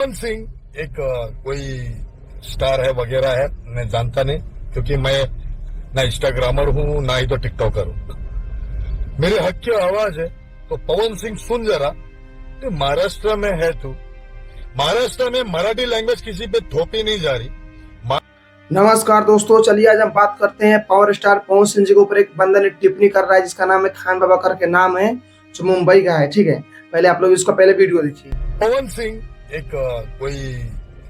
पवन सिंह एक कोई स्टार है वगैरह है, मैं जानता नहीं, क्योंकि मैं ना इंस्टाग्रामर हूँ ना ही तो टिकटॉकर हूँ। मेरे हक की आवाज है। तो पवन सिंह सुन जरा, तो महाराष्ट्र में है तू, महाराष्ट्र में मराठी लैंग्वेज किसी पे थोपी नहीं जा रही। नमस्कार दोस्तों, चलिए आज हम बात करते हैं पावर स्टार पवन सिंह जी के ऊपर। एक बंदा ने टिप्पणी कर रहा है जिसका नाम है खान बाबा करके नाम है, जो मुंबई का है। ठीक है, पहले आप लोग इसका पहले वीडियो देखिए। पवन सिंह एक कोई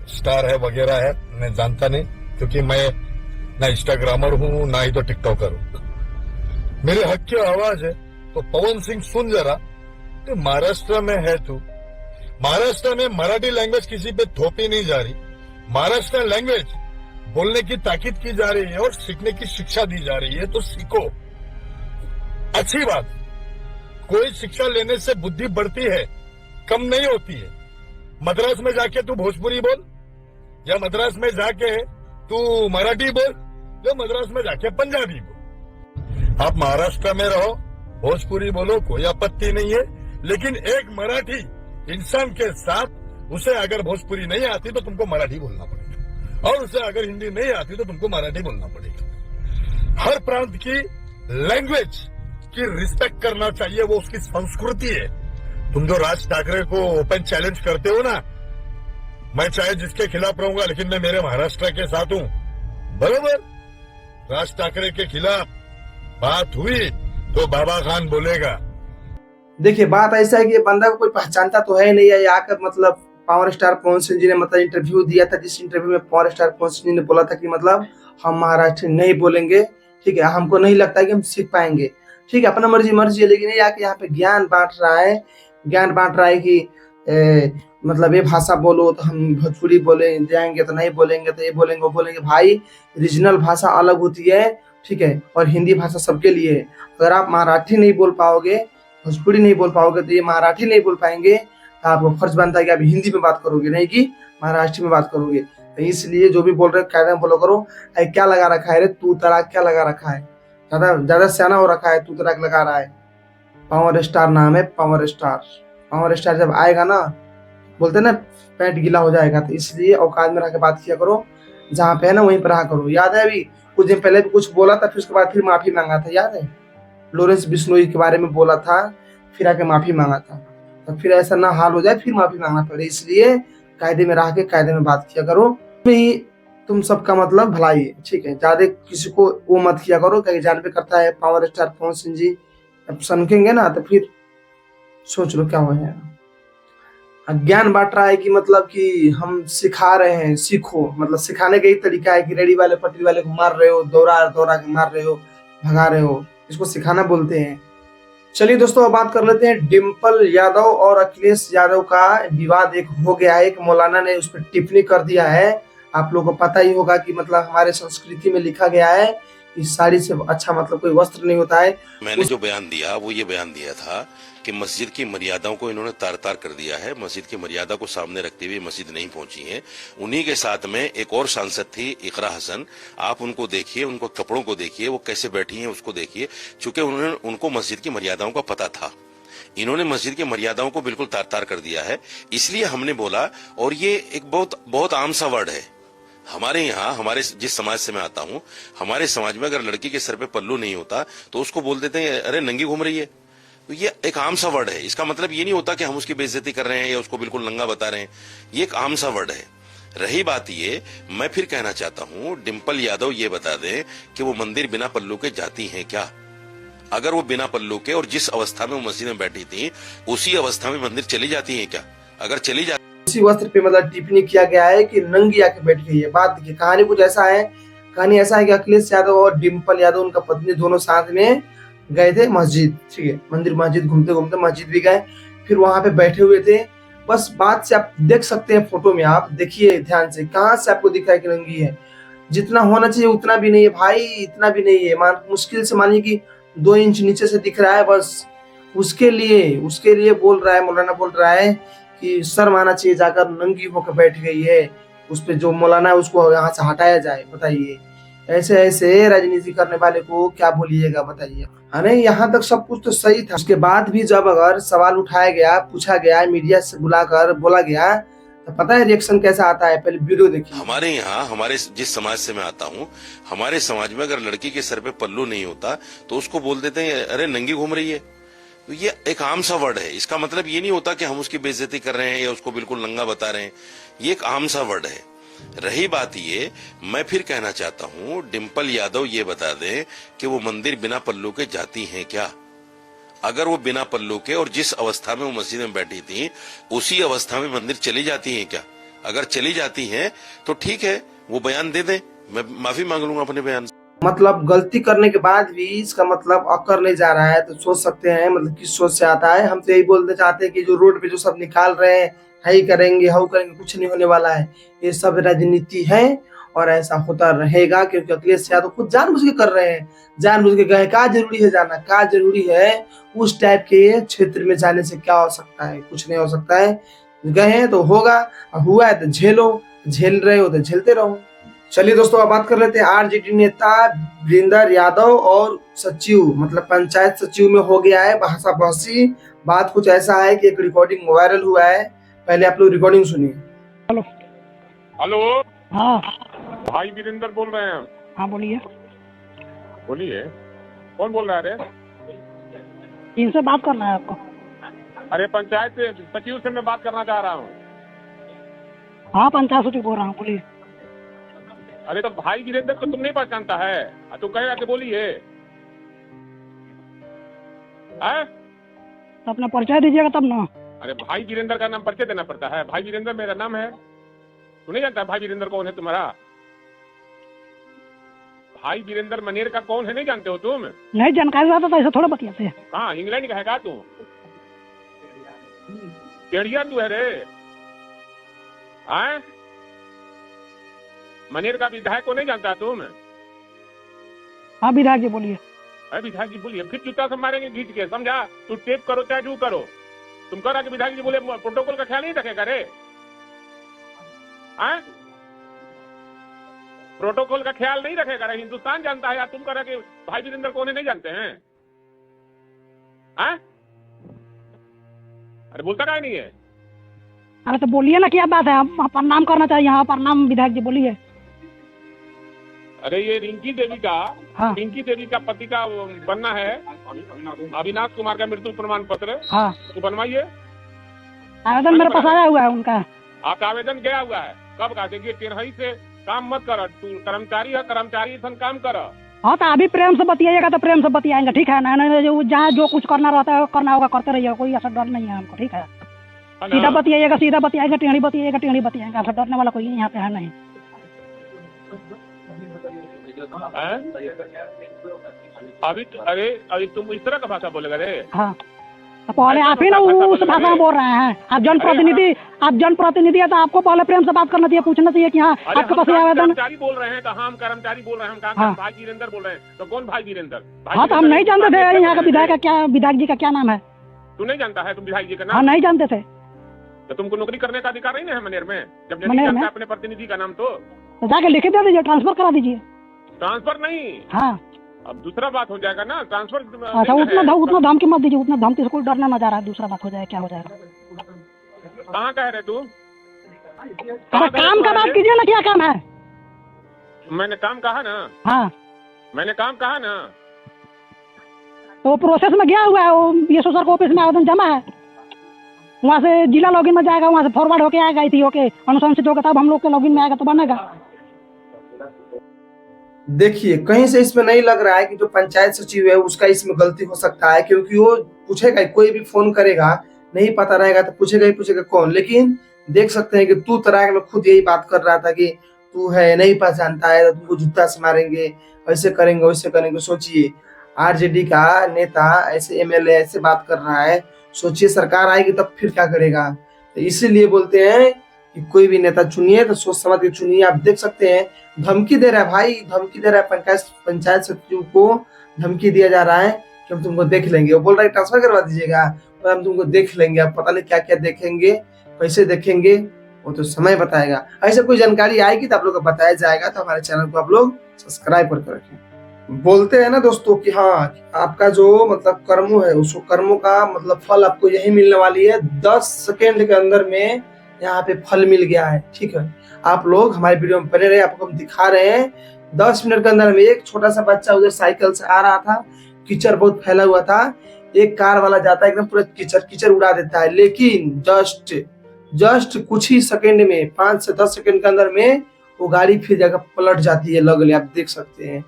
स्टार है वगैरह है, मैं जानता नहीं, क्योंकि मैं ना इंस्टाग्रामर हूँ ना ही तो टिकटॉकर हूँ। मेरे हक की आवाज है। तो पवन सिंह सुन जरा, तो महाराष्ट्र में है तू, महाराष्ट्र में मराठी लैंग्वेज किसी पे थोपी नहीं जा रही। महाराष्ट्र लैंग्वेज बोलने की ताकीद की जा रही है और सीखने की शिक्षा दी जा रही है, तो सीखो, अच्छी बात। कोई शिक्षा लेने से बुद्धि बढ़ती है, कम नहीं होती है। मद्रास में जाके तू भोजपुरी बोल, या मद्रास में जाके तू मराठी बोल, या मद्रास में जाके पंजाबी बोल। आप महाराष्ट्र में रहो, भोजपुरी बोलो, कोई आपत्ति नहीं है। लेकिन एक मराठी इंसान के साथ उसे अगर भोजपुरी नहीं आती तो तुमको मराठी बोलना पड़ेगा, और उसे अगर हिंदी नहीं आती तो तुमको मराठी बोलना पड़ेगा। हर प्रांत की लैंग्वेज की रिस्पेक्ट करना चाहिए, वो उसकी संस्कृति है। तुम जो राज ठाकरे को ओपन चैलेंज करते हो ना, मैं चाहे जिसके खिलाफ रहूंगा लेकिन मैं मेरे महाराष्ट्र के साथ हूं, बरोबर। राज ठाकरे के खिलाफ बात हुई तो बाबा खान बोलेगा। देखिए, बात ऐसा है कि ये बंदा को कोई पहचानता तो है नहीं है। आकर मतलब पावर स्टार पवन सिंह जी ने मतलब इंटरव्यू दिया था, जिस इंटरव्यू में पावर स्टार पवन सिंह जी ने बोला था कि मतलब हम महाराष्ट्र नहीं बोलेंगे, ठीक है, हमको नहीं लगता कि हम सीख पाएंगे। ठीक है, अपना मर्जी मर्जी है, लेकिन ये आके यहाँ पे ज्ञान बांट रहा है, ज्ञान बांट रहा है कि मतलब ये भाषा बोलो तो हम भोजपुरी बोले जाएंगे, तो नहीं बोलेंगे तो ये बोलेंगे वो बोलेंगे। भाई, रीजनल भाषा अलग होती है, ठीक है, और हिंदी भाषा सबके लिए है। अगर आप मराठी नहीं बोल पाओगे, भोजपुरी नहीं बोल पाओगे, तो ये मराठी नहीं बोल पाएंगे, तो आपको फर्ज बनता है कि आप हिंदी में बात करोगे, नहीं कि महाराष्ट्री में बात करोगे। तो इसलिए जो भी बोल रहे कायदे में बोलो करो। अरे क्या लगा रखा है रे, तू तड़ाक क्या लगा रखा है, ज्यादा ज्यादा सियाना हो रखा है, तू तड़ाक लगा रहा है। पावर स्टार नाम है, पावर स्टार। पावर स्टार जब आएगा ना, बोलते ना पैंट गीला हो जाएगा, तो इसलिए औकात में रह के बात किया करो, जहाँ पे है ना वहीं पर रहा करो। याद है अभी कुछ दिन पहले भी कुछ बोला था, फिर उसके बाद फिर माफी मांगा था, याद है? लॉरेंस बिश्नोई के बारे में बोला था, फिर आके माफी मांगा था। तो फिर ऐसा ना हाल हो जाए फिर माफी मांगना पड़े, इसलिए कायदे में रह के कायदे में बात किया करो। ही तुम सबका मतलब भलाई है, ठीक है। ज्यादा किसी को वो मत किया करो, कहीं जान पे करता है पावर स्टार पवन सिंह जी। अब सनकेंगे ना तो फिर सोच लो क्या हो जाएगा। ज्ञान बांट रहा है कि मतलब कि हम सिखा रहे हैं, सीखो। मतलब सिखाने का एक तरीका है कि रेडी वाले पटरी वाले को मार रहे हो, दौड़ा दौड़ा के मार रहे हो, भगा रहे हो, इसको सिखाना बोलते हैं। चलिए दोस्तों, अब बात कर लेते हैं डिम्पल यादव और अखिलेश यादव का विवाद एक हो गया है। एक मौलाना ने उस पर टिप्पणी कर दिया है। आप लोगों को पता ही होगा कि मतलब हमारे संस्कृति में लिखा गया है कि साड़ी से अच्छा मतलब कोई वस्त्र नहीं होता है। मैंने जो बयान दिया वो ये बयान दिया था कि मस्जिद की मर्यादाओं को इन्होंने तार तार कर दिया है। मस्जिद की मर्यादा को सामने रखते हुए मस्जिद नहीं पहुंची है। उन्हीं के साथ में एक और सांसद थी, इकरा हसन। आप उनको देखिए, उनको कपड़ों को देखिए, वो कैसे बैठी हैं उसको देखिए। चूंकि उनको मस्जिद की मर्यादाओं का पता था, इन्होंने मस्जिद की मर्यादाओं को बिल्कुल तार तार कर दिया है। इसलिए हमने बोला, और ये एक बहुत बहुत आम सा वर्ड है हमारे यहाँ, हमारे जिस समाज से मैं आता हूँ, हमारे समाज में अगर लड़की के सर पे पल्लू नहीं होता तो उसको बोल देते हैं अरे नंगी घूम रही है। तो ये एक आम सा वर्ड है। इसका मतलब ये नहीं होता कि हम उसकी बेइज्जती कर रहे हैं या उसको बिल्कुल नंगा बता रहे हैं। ये एक आम सा वर्ड है। रही बात ये, मैं फिर कहना चाहता हूँ, डिम्पल यादव ये बता दें कि वो मंदिर बिना पल्लू के जाती हैं क्या? अगर वो बिना पल्लू के और जिस अवस्था में वो मस्जिद में बैठी थी उसी अवस्था में मंदिर चली जाती है क्या? अगर चली जाती, इसी वस्त्र पे मतलब टिप्पणी किया गया है कि नंगी आके बैठ गई है। बात देखिए, कहानी कुछ ऐसा है। कहानी ऐसा है कि अखिलेश यादव और डिम्पल यादव, उनका पत्नी, दोनों साथ में गए थे मस्जिद, ठीक है, मंदिर मस्जिद घूमते घूमते मस्जिद भी गए, फिर वहां पे बैठे हुए थे। बस बात से आप देख सकते हैं, फोटो में आप देखिए ध्यान से, कहाँ से आपको दिख रहा है कि नंगी है। जितना होना चाहिए उतना भी नहीं है भाई, इतना भी नहीं है। मुश्किल से मानिए कि 2 इंच नीचे से दिख रहा है बस। उसके लिए बोल रहा है, मौलाना बोल रहा है कि शर्म आना चाहिए, जाकर नंगी होकर बैठ गई है। उस पे जो मौलाना है उसको यहाँ से हटाया जाए। बताइए, ऐसे ऐसे राजनीति करने वाले को क्या बोलिएगा, बताइए। अरे यहाँ तक सब कुछ तो सही था। उसके बाद भी जब अगर सवाल उठाया गया, पूछा गया, मीडिया से बुलाकर बोला गया, तो पता है रिएक्शन कैसा आता है, पहले वीडियो देखिए। हमारे यहाँ, हमारे जिस समाज से मैं आता हूँ, हमारे समाज में अगर लड़की के सर पे पल्लू नहीं होता तो उसको बोल देते हैं अरे नंगी घूम रही है। तो ये एक आम सा वर्ड है। इसका मतलब ये नहीं होता कि हम उसकी बेइज्जती कर रहे हैं या उसको बिल्कुल नंगा बता रहे हैं। ये एक आम सा वर्ड है। रही बात ये, मैं फिर कहना चाहता हूँ, डिम्पल यादव ये बता दें कि वो मंदिर बिना पल्लू के जाती हैं क्या? अगर वो बिना पल्लू के और जिस अवस्था में वो मस्जिद में बैठी थी उसी अवस्था में मंदिर चली जाती हैं क्या? अगर चली जाती हैं तो ठीक है, वो बयान दे दें, मैं माफी मांग लूंगा अपने बयान से। मतलब गलती करने के बाद भी इसका मतलब अकर नहीं जा रहा है, तो सोच सकते हैं मतलब किस सोच से आता है। हम तो यही बोलना चाहते हैं कि जो रोड पे जो सब निकाल रहे हैं, हाई करेंगे हाउ करेंगे, कुछ नहीं होने वाला है। ये सब राजनीति है और ऐसा होता रहेगा, क्योंकि अखिलेश यादव खुद जानबूझ के कर रहे हैं। जानबूझ के गए, क्या जरूरी है जाना, क्या जरूरी है उस टाइप के क्षेत्र में जाने से? क्या हो सकता है? कुछ नहीं हो सकता है। गए हैं तो होगा, हुआ है तो झेलो, झेल रहे हो तो झेलते रहो। चलिए दोस्तों, अब बात कर लेते हैं आरजेडी नेता वीरेंद्र यादव और सचिव, मतलब पंचायत सचिव में हो गया है बहसा बहसी। बात कुछ ऐसा है कि एक रिकॉर्डिंग वायरल हुआ है, पहले आप लोग रिकॉर्डिंग सुनिए। हेलो हेलो, हाँ भाई वीरेंद्र बोल रहे हैं। हाँ बोलिए। बोलिए, कौन बोल रहा है? अरे इनसे बात करना है आपको? अरे पंचायत सचिव से मैं बात करना चाह रहा हूँ। हाँ पंचायत सचिव बोल रहा हूँ, बोलिए। अरे तो भाई वीरेंद्र को तुम नहीं पहचानता है? तुम कहेगा कि बोलिए। तो अपना परिचय दीजिएगा तब ना। अरे भाई वीरेंद्र का नाम परिचय देना पड़ता है। भाई वीरेंद्र मेरा नाम है। तू नहीं जानता भाई वीरेंद्र कौन है तुम्हारा? भाई वीरेंद्र मनेर का कौन है, नहीं जानते हो तुम? नहीं जानकारी रहता तो ऐसा थोड़ा बतियाते हैं। हाँ, इंग्लैंड का है का तू? टेढ़िया तू है रे। आए मनेर का विधायक को नहीं जानता तुम? हाँ विधायक जी बोलिए। अरे विधायक जी बोलिए, फिर जूता से मारेंगे घींच के, समझा? तू टेप करो चाहे जो करो। तुम कह रहा कि विधायक जी बोले प्रोटोकॉल का ख्याल नहीं रखेगा रे? आए प्रोटोकॉल का ख्याल नहीं रखेगा रे? हिंदुस्तान जानता है यार। तुम कह रहा कि भाई वीरेंद्र कौन है नहीं जानते हैं? आए अरे बोलता क्या नहीं है? अरे तो बोलिए ना, क्या बात है? हम प्रणाम करना चाहिए। यहाँ प्रणाम विधायक जी बोलिए। अरे ये रिंकी देवी का, हाँ। रिंकी देवी का पति का बनना है, अविनाश कुमार का मृत्यु प्रमाण पत्र। हाँ तो बनवाइए। आवेदन मेरे पास आया हुआ है उनका। आपका आवेदन गया हुआ है? कब का? देखिए टेढ़ई से काम मत कर। तू कर्मचारी है, कर्मचारी सन काम कर। हाँ तो अभी प्रेम से बतियाइएगा तो प्रेम से बतियाएंगे, ठीक है ना? जो जहाँ जो कुछ करना रहता है करना होगा, करते रहिएगा, कोई ऐसा डर नहीं है हमको, ठीक है? सीधा बतियाइएगा, सीधा बतियाएंगे, टेढ़ी बतियाइएगा, टेढ़ी बतियाएंगे। ऐसा डरने वाला कोई यहाँ पे है नहीं। अरे तुम इस तरह का भाषा बोलेगा रे? हाँ तो पहले आप ही ना उस भाषा में बोल रहे हैं। आप जनप्रतिनिधि है तो आपको पहले प्रेम से बात करना चाहिए, पूछना चाहिए कि हाँ आपके पास आवेदन। कर्मचारी बोल रहे हैं तो हम कर्मचारी बोल रहे हैं। हम हाँ। भाई वीरेंद्र बोल रहे हैं तो कौन भाई वीरेंद्र? हाँ तो हम नहीं जानते थे यहाँ का विधायक का क्या, विधायक जी का क्या नाम है? तू नहीं जानता है? तुम विधायक जी का हाँ नाम नहीं जानते थे। तो तुमको नौकरी करने का अधिकार नहीं है मनेर में? जब नहीं मनेर में? जानता अपने प्रतिनिधि का नाम तो जाके लिख दे दीजिए, ट्रांसफर करा दीजिए। ट्रांसफर नहीं। हाँ अब दूसरा बात हो जाएगा ना, ट्रांसफर। अच्छा उतना धमकी मत दीजिए, उतना धमकी से कोई डरना ना जा रहा है। दूसरा बात हो जाए, क्या हो जाएगा? कहाँ कह रहे तू? अरे काम का बात कीजिए ना, क्या काम है? मैंने काम कहा ना। हाँ मैंने काम कहा ना। तो प्रोसेस में गया हुआ है, वो बीएसओ सर को ऑफिस में आवेदन जमा है, वहाँ से जिला लॉगिन में जाएगा, वहाँ से फॉरवर्ड होके आएगा, थी होके अनुशंसित होगा, तब हम लोग के लॉगिन में आएगा तो बनेगा। देखिए कहीं से इसमें नहीं लग रहा है कि जो पंचायत सचिव है उसका इसमें गलती हो सकता है, क्योंकि वो पूछेगा, कोई भी फोन करेगा नहीं पता रहेगा तो पूछेगा ही पूछेगा कौन। लेकिन देख सकते हैं कि तू तराक में खुद यही बात कर रहा था कि तू है नहीं पहचानता है तो तुमको जूता से मारेंगे, ऐसे करेंगे वैसे करेंगे। सोचिए आरजेडी का नेता ऐसे एमएलए ऐसे बात कर रहा है, सोचिए सरकार आएगी तब फिर क्या करेगा। तो इसीलिए बोलते हैं कि कोई भी नेता चुनिए तो सोच समझ के चुनिए। आप देख सकते हैं धमकी दे रहा है भाई, धमकी दे रहा है पंचायत सचिव को, धमकी दिया जा रहा है कि हम तुमको देख लेंगे। वो बोल रहा है ट्रांसफर करवा दीजिएगा और हम तुमको देख लेंगे। अब पता नहीं क्या क्या देखेंगे, कैसे देखेंगे, वो तो समय बताएगा। ऐसे कोई जानकारी आएगी तो आप लोग को बताया जाएगा। तो हमारे चैनल को आप लोग सब्सक्राइब करके रखें। बोलते हैं ना दोस्तों कि हाँ आपका जो मतलब कर्मों है, उसको कर्मों का मतलब फल आपको यही मिलने वाली है। 10 सेकेंड के अंदर में यहाँ पे फल मिल गया है। ठीक है, आप लोग हमारे वीडियो में बने रहे, आपको हम दिखा रहे हैं। 10 मिनट के अंदर में एक छोटा सा बच्चा उधर साइकिल से आ रहा था, कीचड़ बहुत फैला हुआ था, एक कार वाला जाता है एकदम पूरा कीचड़ उड़ा देता है, लेकिन जस्ट कुछ ही सेकंड में 5 से 10 सेकंड के अंदर में वो गाड़ी फिर जगह पलट जाती है, लगले आप देख सकते हैं।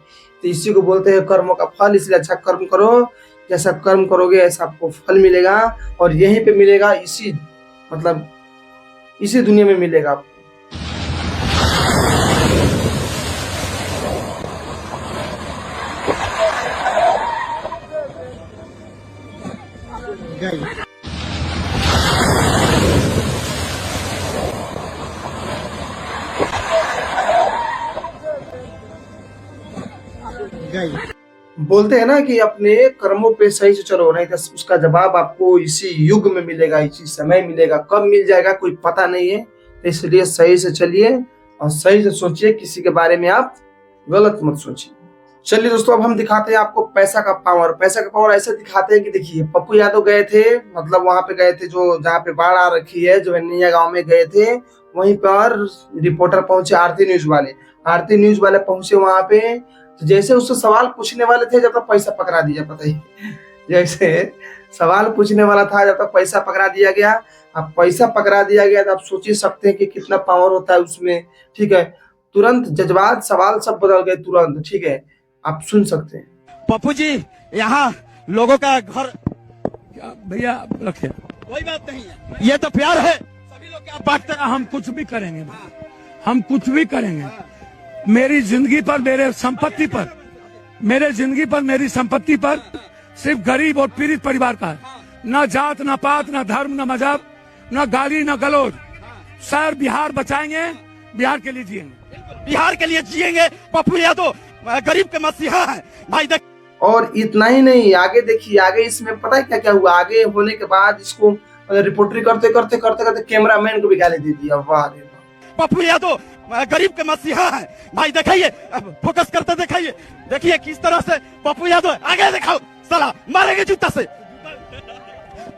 तो इसी को बोलते हैं कर्मों का फल। इसलिए अच्छा कर्म करो, जैसा कर्म करोगे ऐसा आपको फल मिलेगा, और यहीं पे मिलेगा, इसी दुनिया में मिलेगा आपको। बोलते हैं ना कि अपने कर्मों पे सही से चलो, नहीं तो उसका जवाब आपको इसी युग में मिलेगा, इसी समय मिलेगा। कब मिल जाएगा कोई पता नहीं है, तो इसलिए सही से चलिए और सही से सोचिए, किसी के बारे में आप गलत मत सोचिए। चलिए दोस्तों, अब हम दिखाते हैं आपको पैसा का पावर। पैसा का पावर ऐसे दिखाते हैं कि देखिए, पप्पू यादव गए थे, मतलब वहां पे गए थे जो जहाँ पे बाढ़ आ रखी है, जो नैया गांव में गए थे, वहीं पर रिपोर्टर पहुंचे, आरती न्यूज वाले पहुंचे वहां पे। तो जैसे उससे सवाल पूछने वाले थे, जब तक पैसा पकड़ा दिया, पता ही जैसे सवाल पूछने वाला था, जब तक पैसा पकड़ा दिया गया। अब पैसा पकड़ा दिया गया तो आप सोच ही सकते हैं कि कितना पावर होता है उसमें। ठीक है, तुरंत जज्बात सवाल सब बदल गए तुरंत। ठीक है, आप सुन सकते हैं। पप्पू जी, यहाँ लोगों का घर भैया रखे, कोई बात नहीं है, ये तो प्यार है, सभी लोग क्या बांटते हैं। हम कुछ भी करेंगे, हम कुछ भी करेंगे। मेरी जिंदगी पर, मेरी संपत्ति पर सिर्फ गरीब और पीड़ित परिवार का है। न जात, न पात, न धर्म, न मजहब, न गाली, न गलौज। सर, बिहार बचाएंगे, बिहार के लिए जिएंगे, बिहार के लिए जिएंगे। पप्पू यादव गरीब के मसीहा है भाई। और इतना ही नहीं, आगे देखिए, आगे इसमें पता है क्या क्या हुआ। आगे होने के बाद इसको रिपोर्टरी करते कैमरामैन को भी गाली दे दिया। वाह रे वाह, पप्पू यादव गरीब के मसीहा है भाई। दिखाइए, फोकस करते दिखाइए, देखिए किस तरह से पप्पू यादव, आगे दिखाओ, साला मारेंगे जूता से।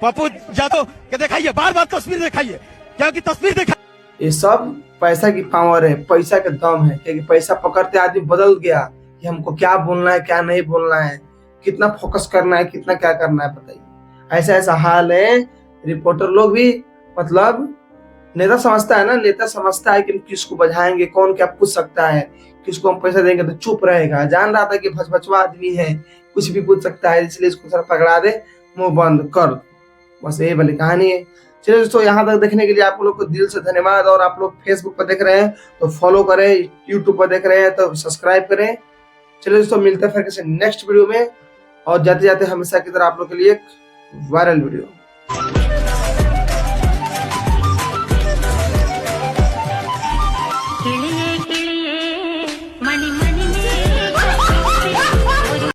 पप्पू यादव के दिखाइए, बार तस्वीर दिखाइए, क्योंकि तस्वीर दिखा। ये सब पैसा की पावर है, पैसा के दम है। क्योंकि पैसा पकड़ते आदमी बदल गया कि हमको क्या बोलना है, क्या नहीं बोलना है, कितना फोकस करना है, कितना क्या करना है, बताइए। ऐसा हाल है। रिपोर्टर लोग भी मतलब नेता समझता है ना, नेता समझता है कि हम किसको बजाएंगे, कौन क्या पूछ सकता है, किसको हम पैसा देंगे तो चुप रहेगा। जान रहा था कि भचभचवा आदमी है, कुछ भी पूछ सकता है, इसलिए इसको सर पकड़ा दे, मुंह बंद कर। बस यही वाली कहानी है। चलिए दोस्तों, यहाँ तक देखने के लिए आप लोग को दिल से धन्यवाद। और आप लोग फेसबुक पर देख रहे हैं तो फॉलो करें, यूट्यूब पर देख रहे हैं तो सब्सक्राइब करें। चलिए दोस्तों, मिलते हैं फिर किसी नेक्स्ट वीडियो में, और जाते जाते हमेशा की तरह आप लोग के लिए एक वायरल वीडियो।